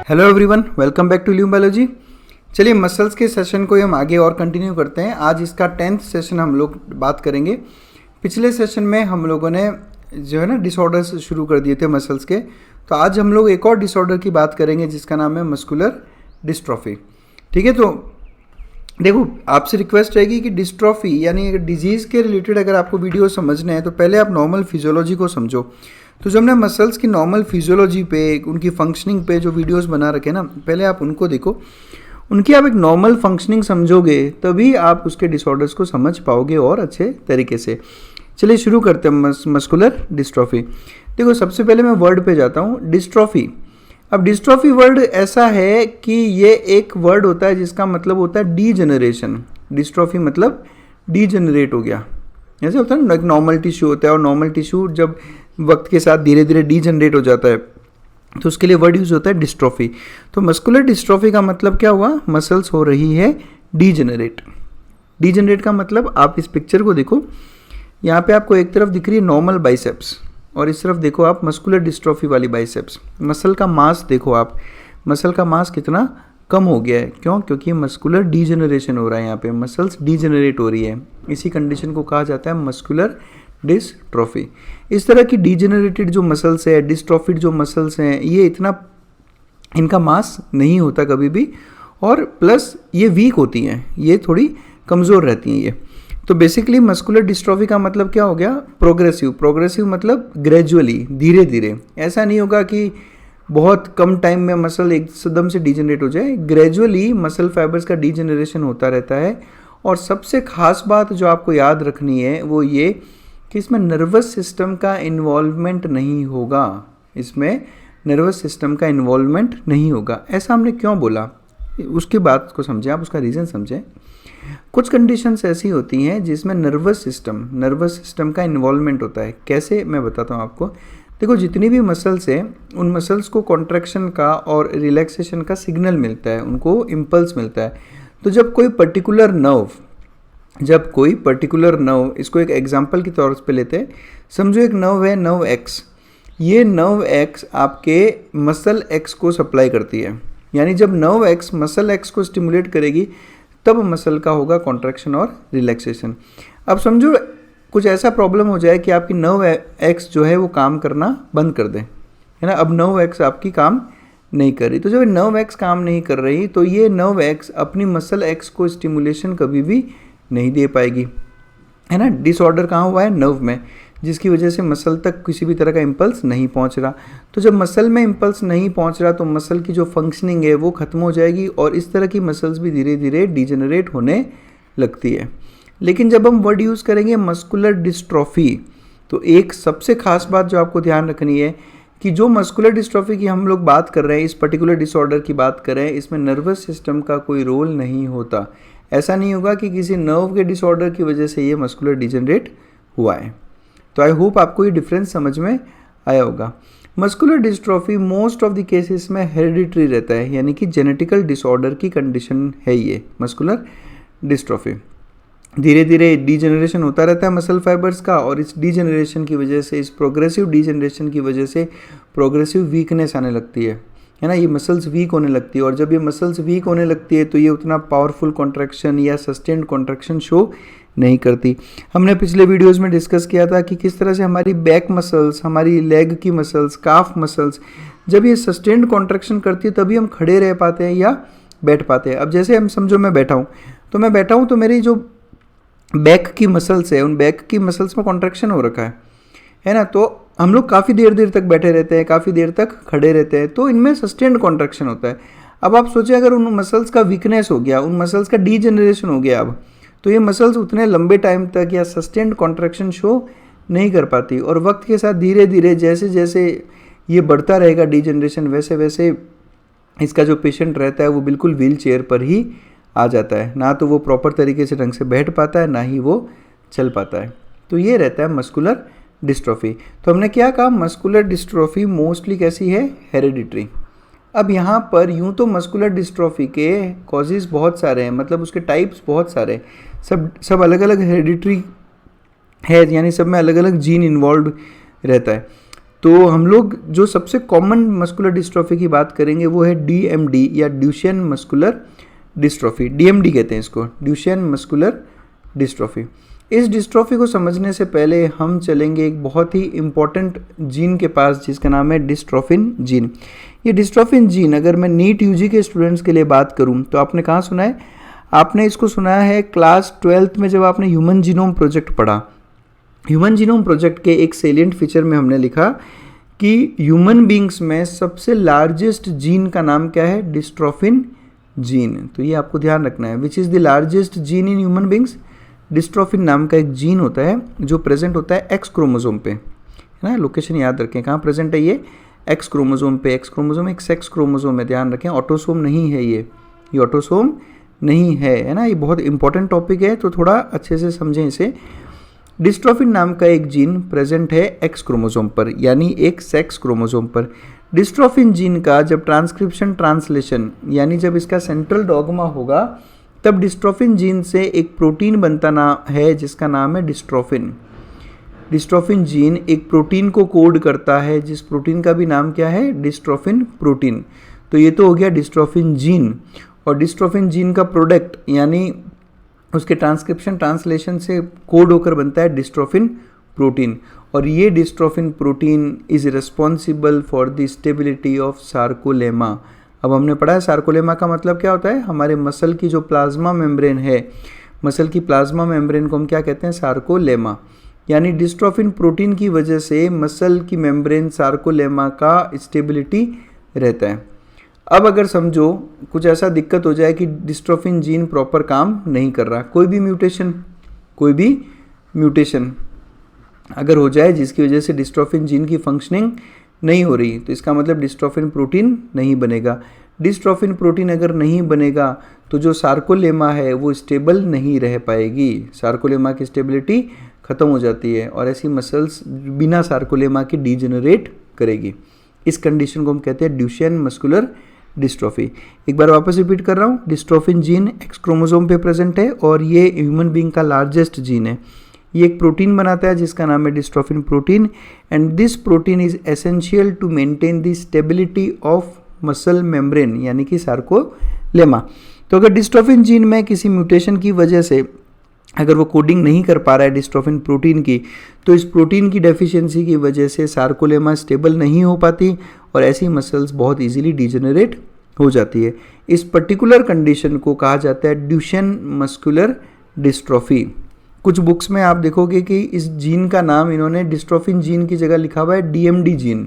Hello everyone, welcome back to Lume biology. चलिए muscles के session को हम आगे और कंटिन्यू करते हैं। आज इसका 10th सेशन हम लोग बात करेंगे। पिछले सेशन में हम लोगों ने जो है ना डिसऑर्डर्स शुरू कर दिए थे मसल्स के, तो आज हम लोग एक और डिसऑर्डर की बात करेंगे जिसका नाम है मस्कुलर डिस्ट्रॉफी। ठीक है, तो देखो आपसे रिक्वेस्ट रहेगी कि डिस्ट्रॉफी यानी डिजीज़ के रिलेटेड अगर आपको वीडियो समझने हैं तो पहले आप नॉर्मल फिजियोलॉजी को समझो। तो जो हमने मसल्स की नॉर्मल फिजियोलॉजी पे, उनकी फंक्शनिंग पे जो वीडियोस बना रखे ना, पहले आप उनको देखो। उनकी आप एक नॉर्मल फंक्शनिंग समझोगे तभी आप उसके डिसऑर्डर्स को समझ पाओगे और अच्छे तरीके से। चलिए शुरू करते हैं मस्कुलर डिस्ट्रॉफी। देखो सबसे पहले मैं वर्ड पे जाता हूँ, डिस्ट्रॉफी। अब डिस्ट्रॉफी वर्ड ऐसा है कि ये एक वर्ड होता है जिसका मतलब होता है डीजेनरेशन। डिस्ट्रॉफी मतलब डीजेनरेट हो गया। ऐसे होता है ना, एक नॉर्मल टिश्यू होता है और नॉर्मल टिश्यू जब वक्त के साथ धीरे धीरे डीजनरेट हो जाता है तो उसके लिए वर्ड यूज होता है डिस्ट्रॉफी। तो मस्कुलर डिस्ट्रॉफी का मतलब क्या हुआ? मसल्स हो रही है डीजनरेट। डीजनरेट का मतलब आप इस पिक्चर को देखो, यहाँ पे आपको एक तरफ दिख रही है नॉर्मल बाइसेप्स और इस तरफ देखो आप मस्कुलर डिस्ट्रॉफी वाली बाइसेप्स। मसल का मास देखो आप, मसल का मास कितना कम हो गया है। क्यों? क्योंकि मस्कुलर डीजनरेशन हो रहा है, यहाँ पे मसल्स डीजनरेट हो रही है। इसी कंडीशन को कहा जाता है मस्कुलर डिस्ट्रॉफी। इस तरह की डीजनरेटेड जो मसल्स है, डिस्ट्रॉफिड जो मसल्स हैं, ये इतना इनका मास नहीं होता कभी भी, और प्लस ये वीक होती हैं, ये थोड़ी कमज़ोर रहती हैं ये। तो बेसिकली मस्कुलर डिस्ट्रॉफी का मतलब क्या हो गया? प्रोग्रेसिव। प्रोग्रेसिव मतलब ग्रेजुअली, धीरे धीरे। ऐसा नहीं होगा कि बहुत कम टाइम में मसल एकदम से डीजनरेट हो जाए। ग्रेजुअली मसल फाइबर्स का डीजनरेशन होता रहता है। और सबसे खास बात जो आपको याद रखनी है वो ये कि इसमें नर्वस सिस्टम का इन्वॉल्वमेंट नहीं होगा। इसमें नर्वस सिस्टम का इन्वॉल्वमेंट नहीं होगा। ऐसा हमने क्यों बोला, उसकी बात को समझें आप, उसका रीज़न समझें। कुछ कंडीशंस ऐसी होती हैं जिसमें नर्वस सिस्टम का इन्वॉल्वमेंट होता है। कैसे, मैं बताता हूँ आपको। देखो जितनी भी मसल्स हैं उन मसल्स को कॉन्ट्रैक्शन का और रिलैक्सेशन का सिग्नल मिलता है, उनको इम्पल्स मिलता है। तो जब कोई पर्टिकुलर नर्व, इसको एक एग्जांपल के तौर पे लेते हैं। समझो एक नर्व है, नर्व एक्स। ये नर्व एक्स आपके मसल एक्स को सप्लाई करती है। यानी जब नर्व एक्स मसल एक्स को स्टिमुलेट करेगी तब मसल का होगा कॉन्ट्रैक्शन और रिलैक्सेशन। अब समझो कुछ ऐसा प्रॉब्लम हो जाए कि आपकी नर्व एक्स जो है वो काम करना बंद कर दे, है ना। अब नर्व एक्स आपकी काम नहीं कर रही। तो जब नर्व एक्स काम नहीं कर रही तो ये नर्व एक्स अपनी मसल एक्स को स्टिमुलेशन कभी भी नहीं दे पाएगी, है ना। डिसऑर्डर कहाँ हुआ है? नर्व में, जिसकी वजह से मसल तक किसी भी तरह का इम्पल्स नहीं पहुंच रहा। तो जब मसल में इम्पल्स नहीं पहुंच रहा तो मसल की जो फंक्शनिंग है वो ख़त्म हो जाएगी और इस तरह की मसल्स भी धीरे धीरे डीजनरेट होने लगती है। लेकिन जब हम वर्ड यूज़ करेंगे मस्कुलर डिस्ट्रॉफी, तो एक सबसे खास बात जो आपको ध्यान रखनी है कि जो मस्कुलर डिस्ट्रॉफी की हम लोग बात कर रहे हैं, इस पर्टिकुलर डिसऑर्डर की बात कर रहे हैं, इसमें नर्वस सिस्टम का कोई रोल नहीं होता। ऐसा नहीं होगा कि किसी नर्व के डिसऑर्डर की वजह से ये मस्कुलर डिजनरेट हुआ है। तो आई होप आपको ये डिफरेंस समझ में आया होगा। Muscular dystrophy most of the cases में हेरिडिटरी रहता है, यानी कि जेनेटिकल डिसऑर्डर की कंडीशन है ये मस्कुलर डिस्ट्रॉफी। धीरे धीरे डीजनरेशन होता रहता है मसल फाइबर्स का, और इस डीजनरेशन की वजह से, इस प्रोग्रेसिव डीजनरेशन की वजह से प्रोग्रेसिव वीकनेस आने लगती है ना। ये मसल्स वीक होने लगती है और जब ये मसल्स वीक होने लगती है तो ये उतना पावरफुल कॉन्ट्रैक्शन या सस्टेन्ड कॉन्ट्रैक्शन शो नहीं करती। हमने पिछले वीडियोस में डिस्कस किया था कि किस तरह से हमारी बैक मसल्स, हमारी लेग की मसल्स, काफ मसल्स जब ये सस्टेन्ड कॉन्ट्रैक्शन करती है तभी हम खड़े रह पाते हैं या बैठ पाते हैं। अब जैसे हम समझो मैं बैठा हूँ तो मेरी जो बैक की मसल्स है, उन बैक की मसल्स में कॉन्ट्रैक्शन हो रखा है ना। तो हम लोग काफ़ी देर तक बैठे रहते हैं, काफ़ी देर तक खड़े रहते हैं, तो इनमें सस्टेन्ड कॉन्ट्रैक्शन होता है। अब आप सोचिए अगर उन मसल्स का वीकनेस हो गया, उन मसल्स का डीजनरेशन हो गया, अब तो ये मसल्स उतने लंबे टाइम तक या सस्टेन्ड कॉन्ट्रैक्शन शो नहीं कर पाती। और वक्त के साथ धीरे धीरे जैसे जैसे ये बढ़ता रहेगा डीजनरेशन, वैसे वैसे इसका जो पेशेंट रहता है वो बिल्कुल व्हील चेयर पर ही आ जाता है। ना तो वो प्रॉपर तरीके से ढंग से बैठ पाता है, ना ही वो चल पाता है। तो ये रहता है मस्कुलर डिस्ट्रॉफी। तो हमने क्या कहा? मस्कुलर डिस्ट्रॉफी मोस्टली कैसी है? हेरिडिटरी। अब यहाँ पर यूँ तो मस्कुलर डिस्ट्रॉफी के कॉजेज़ बहुत सारे हैं, मतलब उसके टाइप्स बहुत सारे हैं, सब अलग अलग हेरिडिटरी है, यानी सब में अलग अलग जीन इन्वॉल्व रहता है। तो हम लोग जो सबसे कॉमन मस्कुलर डिस्ट्रॉफी की बात करेंगे वो है डीएमडी या ड्यूशेन मस्कुलर डिस्ट्रॉफी। डीएमडी कहते हैं इसको, ड्यूशेन मस्कुलर डिस्ट्रॉफी। इस डिस्ट्रॉफी को समझने से पहले हम चलेंगे एक बहुत ही इम्पॉर्टेंट जीन के पास जिसका नाम है डिस्ट्रोफिन जीन। ये डिस्ट्रोफिन जीन अगर मैं नीट यूजी के स्टूडेंट्स के लिए बात करूं तो आपने कहाँ सुना है? आपने इसको सुना है क्लास 12th में जब आपने ह्यूमन जीनोम प्रोजेक्ट पढ़ा। ह्यूमन जीनोम प्रोजेक्ट के एक सेलिएंट फीचर में हमने लिखा कि ह्यूमन बींग्स में सबसे लार्जेस्ट जीन का नाम क्या है? Dystrophin gene. तो ये आपको ध्यान रखना है, which is the largest gene in human beings? Dystrophin नाम का एक जीन होता है जो प्रेजेंट होता है एक्स क्रोमोसोम पे, है ना। लोकेशन याद रखें, कहाँ प्रेजेंट है ये? एक्स क्रोमोसोम पे। एक्स क्रोमोसोम एक सेक्स क्रोमोसोम है, ध्यान रखें, ऑटोसोम नहीं है ये ऑटोसोम नहीं है ना। ये बहुत इंपॉर्टेंट टॉपिक है, तो थोड़ा अच्छे से समझें इसे। डिस्ट्रोफिन नाम का एक जीन प्रेजेंट है एक्स क्रोमोसोम पर, यानी एक सेक्स क्रोमोसोम पर। डिस्ट्रोफिन जीन का जब ट्रांसक्रिप्शन ट्रांसलेशन यानी जब इसका सेंट्रल डॉगमा होगा तब डिस्ट्रोफिन जीन से एक प्रोटीन बनता है जिसका नाम है डिस्ट्रोफिन। डिस्ट्रोफिन जीन एक प्रोटीन को कोड करता है जिस प्रोटीन का भी नाम क्या है? Dystrophin protein. तो ये तो हो गया डिस्ट्रोफिन जीन। और डिस्ट्रोफिन जीन का प्रोडक्ट यानी उसके ट्रांसक्रिप्शन ट्रांसलेशन से कोड होकर बनता है डिस्ट्रोफिन प्रोटीन। और ये dystrophin protein is responsible for the stability of sarcolemma. अब हमने पढ़ा है सार्कोलेमा का मतलब क्या होता है? हमारे मसल की जो प्लाज्मा मेम्ब्रेन है, मसल की प्लाज्मा मेम्ब्रेन को हम क्या कहते हैं? सार्कोलेमा। यानी डिस्ट्रोफिन प्रोटीन की वजह से मसल की मेम्ब्रेन सार्कोलेमा का स्टेबिलिटी रहता है। अब अगर समझो कुछ ऐसा दिक्कत हो जाए कि डिस्ट्रोफिन जीन प्रॉपर काम नहीं कर रहा, कोई भी म्यूटेशन अगर हो जाए जिसकी वजह से डिस्ट्रोफिन जीन की फंक्शनिंग नहीं हो रही, तो इसका मतलब डिस्ट्रोफिन प्रोटीन नहीं बनेगा। डिस्ट्रोफिन प्रोटीन अगर नहीं बनेगा तो जो सार्कोलेमा है वो स्टेबल नहीं रह पाएगी, सार्कोलेमा की स्टेबिलिटी खत्म हो जाती है और ऐसी मसल्स बिना सार्कोलेमा के डीजेनरेट करेगी। इस कंडीशन को हम कहते हैं ड्यूशेन मस्कुलर डिस्ट्रोफी। एक बार वापस रिपीट कर रहा हूँ, डिस्ट्रोफिन जीन एक्स क्रोमोसोम पे प्रेजेंट है और ये ह्यूमन बीइंग का लार्जेस्ट जीन है। ये एक प्रोटीन बनाता है जिसका नाम है dystrophin protein and this protein is essential to maintain the stability of muscle membrane यानी कि सार्कोलेमा। तो अगर डिस्ट्रोफिन जीन में किसी म्यूटेशन की वजह से अगर वो कोडिंग नहीं कर पा रहा है डिस्ट्रोफिन प्रोटीन की, तो इस प्रोटीन की डेफिशिएंसी की वजह से सार्कोलेमा स्टेबल नहीं हो पाती और ऐसी मसल्स बहुत इजीली डिजेनरेट हो जाती है। इस पर्टिकुलर कंडीशन को कहा जाता है ड्यूशेन मस्कुलर डिस्ट्रोफी। कुछ बुक्स में आप देखोगे कि इस जीन का नाम इन्होंने डिस्ट्रोफिन जीन की जगह लिखा हुआ है डीएमडी जीन।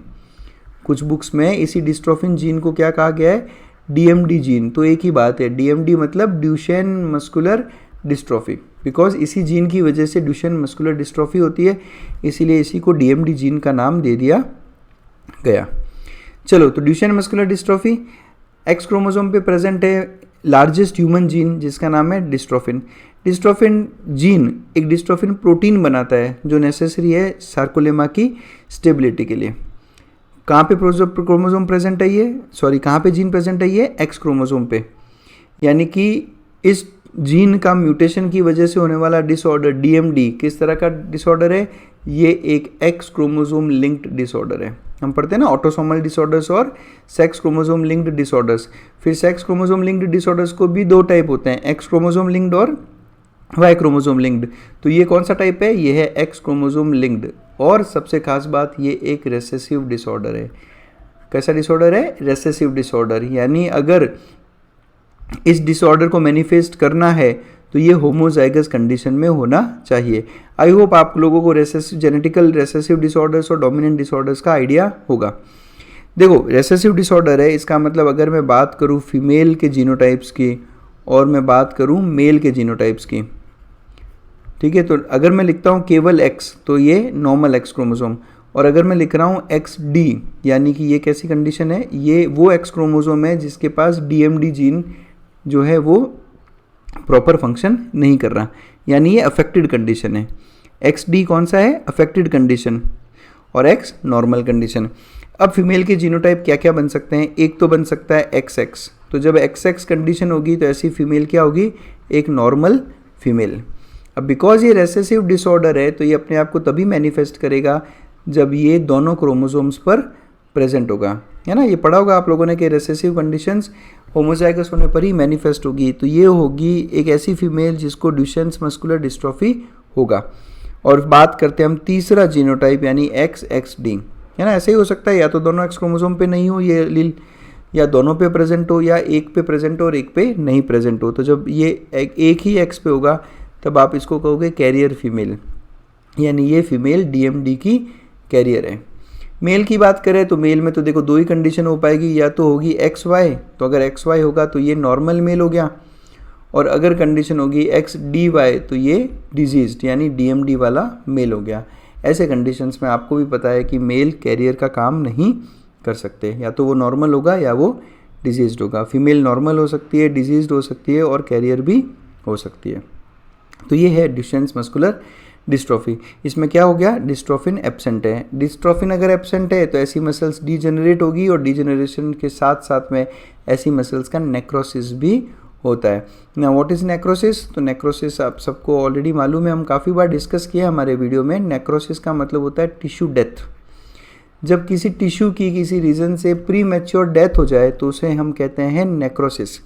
कुछ बुक्स में इसी डिस्ट्रोफिन जीन को क्या कहा गया है? DMD gene. तो एक ही बात है, डीएमडी मतलब ड्यूशेन मस्कुलर डिस्ट्रोफी, बिकॉज इसी जीन की वजह से ड्यूशेन मस्कुलर डिस्ट्रोफी होती है, इसीलिए इसी को डीएमडी जीन का नाम दे दिया गया। चलो, तो Duchenne muscular dystrophy x chromosome पे प्रेजेंट है लार्जेस्ट ह्यूमन जीन जिसका नाम है डिस्ट्रोफिन। डिस्ट्रोफिन जीन एक डिस्ट्रोफिन प्रोटीन बनाता है जो नेसेसरी है सार्कोलेमा की स्टेबिलिटी के लिए। कहाँ पे क्रोमोसोम प्रेजेंट है ये? कहाँ पे जीन प्रेजेंट है ये? एक्स क्रोमोसोम पे। यानी कि इस जीन का म्यूटेशन की वजह से होने वाला डिसऑर्डर डीएमडी किस तरह का डिसऑर्डर है? ये एक एक्स क्रोमोसोम लिंक्ड डिसऑर्डर है। हम पढ़ते हैं ना ऑटोसोमल डिसऑर्डर्स और सेक्स क्रोमोसोम लिंक्ड डिसऑर्डर्स। फिर सेक्स क्रोमोसोम लिंक्ड डिसऑर्डर्स को भी दो टाइप होते हैं, एक्स क्रोमोसोम लिंक्ड और वाई क्रोमोसोम लिंक्ड। तो ये कौन सा टाइप है? ये है एक्स क्रोमोसोम लिंक्ड। और सबसे खास बात, ये एक रेसेसिव डिसऑर्डर है। कैसा डिसऑर्डर है? Recessive disorder. यानी अगर इस डिसऑर्डर को मैनिफेस्ट करना है तो ये होमोजाइगस कंडीशन में होना चाहिए। आई होप आप लोगों को जेनेटिकल रेसेसिव डिसऑर्डर्स और डोमिनेंट डिसऑर्डर्स का आइडिया होगा। देखो, रेसेसिव डिसऑर्डर है, इसका मतलब अगर मैं बात करूँ फीमेल के जीनोटाइप्स की और मैं बात करूँ मेल के जीनोटाइप्स की, ठीक है, तो अगर मैं लिखता हूँ केवल एक्स तो ये नॉर्मल एक्स क्रोमोसोम, और अगर मैं लिख रहा हूँ एक्स डी यानी कि ये कैसी कंडीशन है? ये वो एक्स क्रोमोसोम है जिसके पास डीएमडी जीन जो है वो प्रॉपर फंक्शन नहीं कर रहा, यानी ये अफेक्टेड कंडीशन है। एक्स डी कौन सा है? अफेक्टेड कंडीशन, और एक्स नॉर्मल कंडीशन। अब फीमेल के जीनोटाइप क्या क्या बन सकते हैं? एक तो बन सकता है एक्स एक्स। तो जब एक्स एक्स कंडीशन होगी तो ऐसी फीमेल क्या होगी? एक नॉर्मल फीमेल। अब बिकॉज ये रेसेसिव डिसऑर्डर है तो ये अपने आप को तभी मैनिफेस्ट करेगा जब ये दोनों क्रोमोसोम्स पर प्रेजेंट होगा, है ना। ये पढ़ा होगा आप लोगों ने कि रिसेसिव कंडीशंस होमोजाइगस होने पर ही मैनिफेस्ट होगी। तो ये होगी एक ऐसी फीमेल जिसको ड्यूशेन्स मस्कुलर डिस्ट्रॉफी होगा। और बात करते हैं हम तीसरा जीनोटाइप यानी XXD, है ना। ऐसे ही हो सकता है या तो दोनों एक्स क्रोमोसोम पे नहीं हो ये एलील, या दोनों पे प्रेजेंट हो, या एक पे प्रेजेंट हो और एक पे नहीं प्रेजेंट हो। तो जब ये एक ही एक्स पे होगा तब आप इसको कहोगे कैरियर फीमेल, यानी ये फीमेल DMD की कैरियर है। मेल की बात करें तो मेल में तो देखो दो ही कंडीशन हो पाएगी, या तो होगी XY, तो अगर XY होगा तो ये नॉर्मल मेल हो गया, और अगर कंडीशन होगी XDY तो ये डिजीज्ड यानी DMD वाला मेल हो गया। ऐसे कंडीशंस में आपको भी पता है कि मेल कैरियर का काम नहीं कर सकते, या तो वो नॉर्मल होगा या वो डिजीज्ड होगा। फीमेल नॉर्मल हो सकती है, डिजीज्ड हो सकती है और कैरियर भी हो सकती है। तो ये है ड्यूशेन्स मस्कुलर डिस्ट्रॉफी। इसमें क्या हो गया, डिस्ट्रोफिन एब्सेंट है। डिस्ट्रोफिन अगर एब्सेंट है तो ऐसी मसल्स डीजेनरेट होगी, और डीजेनरेशन के साथ साथ में ऐसी मसल्स का नेक्रोसिस भी होता है ना। What is necrosis? तो नेक्रोसिस आप सबको ऑलरेडी मालूम है, हम काफ़ी बार डिस्कस किए हमारे वीडियो में। नेक्रोसिस का मतलब होता है टिश्यू डेथ। जब किसी टिश्यू की किसी रीज़न से प्री मैच्योर डेथ हो जाए तो उसे हम कहते हैं नेक्रोसिस,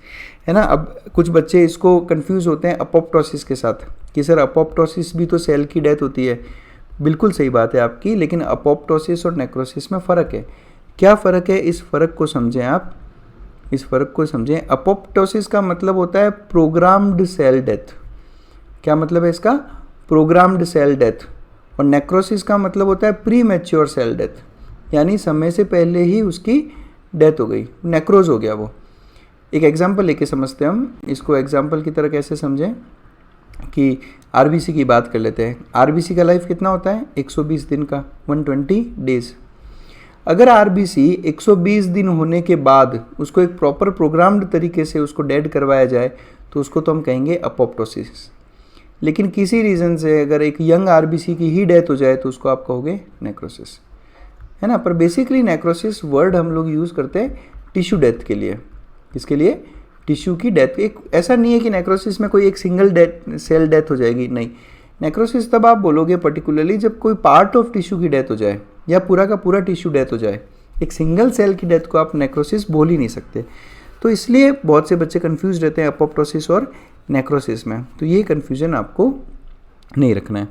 है ना। अब कुछ बच्चे इसको कंफ्यूज होते हैं अपोप्टोसिस के साथ कि सर अपोप्टोसिस भी तो सेल की डेथ होती है। बिल्कुल सही बात है आपकी, लेकिन अपोप्टोसिस और नेक्रोसिस में फ़र्क है। क्या फ़र्क है, इस फ़र्क को समझें आप, इस फ़र्क को समझें। अपोप्टोसिस का मतलब होता है प्रोग्राम्ड सेल डेथ। क्या मतलब है इसका? Programmed cell death. और नेक्रोसिस का मतलब होता है प्री मैच्योर सेल डेथ, यानी समय से पहले ही उसकी डेथ हो गई, नेक्रोज हो गया वो। एक एग्जाम्पल लेके समझते हैं हम इसको। एग्जाम्पल की तरह कैसे समझें कि RBC की बात कर लेते हैं। RBC का लाइफ कितना होता है? 120 दिन का, 120 डेज। अगर RBC 120 दिन होने के बाद उसको एक प्रॉपर प्रोग्राम्ड तरीके से उसको डेड करवाया जाए तो उसको तो हम कहेंगे अपोप्टोसिस। लेकिन किसी रीज़न से अगर एक यंग RBC की ही डेथ हो जाए तो उसको आप कहोगे नेक्रोसिस, है ना। पर बेसिकली नेक्रोसिस वर्ड हम लोग यूज़ करते हैं टिश्यू डेथ के लिए। किसके लिए? टिश्यू की डेथ। एक ऐसा नहीं है कि नेक्रोसिस में कोई एक सिंगल सेल डेथ हो जाएगी, नहीं। नेक्रोसिस तब आप बोलोगे पर्टिकुलरली जब कोई पार्ट ऑफ टिश्यू की डेथ हो जाए या पूरा का पूरा टिश्यू डेथ हो जाए। एक सिंगल सेल की डेथ को आप नेक्रोसिस बोल ही नहीं सकते। तो इसलिए बहुत से बच्चे कंफ्यूज रहते हैं अपोप्टोसिस और नेक्रोसिस में। तो ये कन्फ्यूजन आपको नहीं रखना है,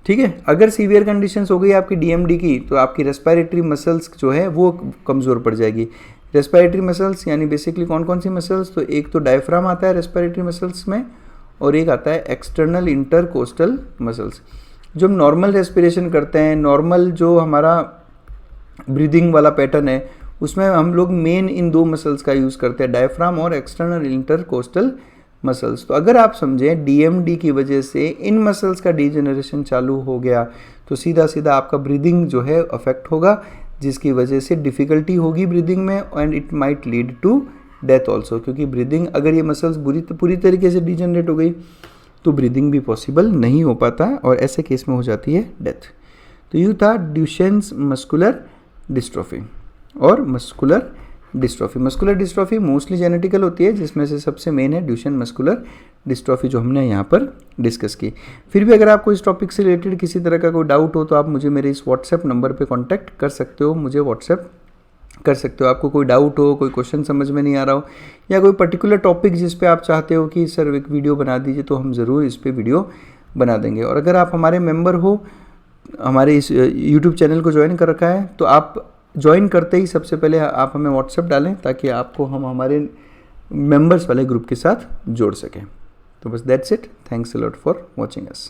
ठीक है। अगर सीवियर कंडीशंस हो गई आपकी DMD की तो आपकी रेस्पिरेटरी मसल्स जो है वो कमज़ोर पड़ जाएगी। रेस्पिरेटरी मसल्स यानी बेसिकली कौन कौन सी मसल्स? तो एक तो डायफ्राम आता है रेस्पिरेटरी मसल्स में, और एक आता है एक्सटर्नल इंटरकोस्टल मसल्स। जो हम नॉर्मल रेस्पिरेशन करते हैं, नॉर्मल जो हमारा ब्रीदिंग वाला पैटर्न है, उसमें हम लोग मेन इन दो मसल्स का यूज़ करते हैं, डायफ्राम और एक्सटर्नल इंटरकोस्टल मसल्स। तो अगर आप समझें DMD की वजह से इन मसल्स का डीजेनरेशन चालू हो गया तो सीधा सीधा आपका ब्रीदिंग जो है अफेक्ट होगा, जिसकी वजह से डिफ़िकल्टी होगी ब्रीदिंग में, and it might lead to death also. क्योंकि ब्रीदिंग अगर ये मसल्स पूरी तरीके से डीजनरेट हो गई तो ब्रीदिंग भी पॉसिबल नहीं हो पाता, और ऐसे केस में हो जाती है डेथ। तो ये था ड्यूशेन्स मस्कुलर डिस्ट्रॉफी और muscular dystrophy. Muscular dystrophy mostly genetical होती है, जिसमें से सबसे मेन है ड्यूशेन मस्कुलर डिस्ट्रॉफी जो हमने यहाँ पर डिस्कस की। फिर भी अगर आपको इस टॉपिक से रिलेटेड किसी तरह का कोई डाउट हो तो आप मुझे मेरे इस व्हाट्सएप नंबर पे कांटेक्ट कर सकते हो, मुझे व्हाट्सएप कर सकते हो। आपको कोई डाउट हो, कोई क्वेश्चन समझ में नहीं आ रहा हो, या कोई पर्टिकुलर टॉपिक जिस पे आप चाहते हो कि सर एक वीडियो बना दीजिए, तो हम ज़रूर इस पर वीडियो बना देंगे। और अगर आप हमारे मेंबर हो, हमारे इस यूट्यूब चैनल को ज्वाइन कर रखा है, तो आप ज्वाइन करते ही सबसे पहले आप हमें व्हाट्सएप डालें ताकि आपको हम हमारे मेंबर्स वाले ग्रुप के साथ जोड़ सकें। तो बस that's it. Thanks a lot for watching us.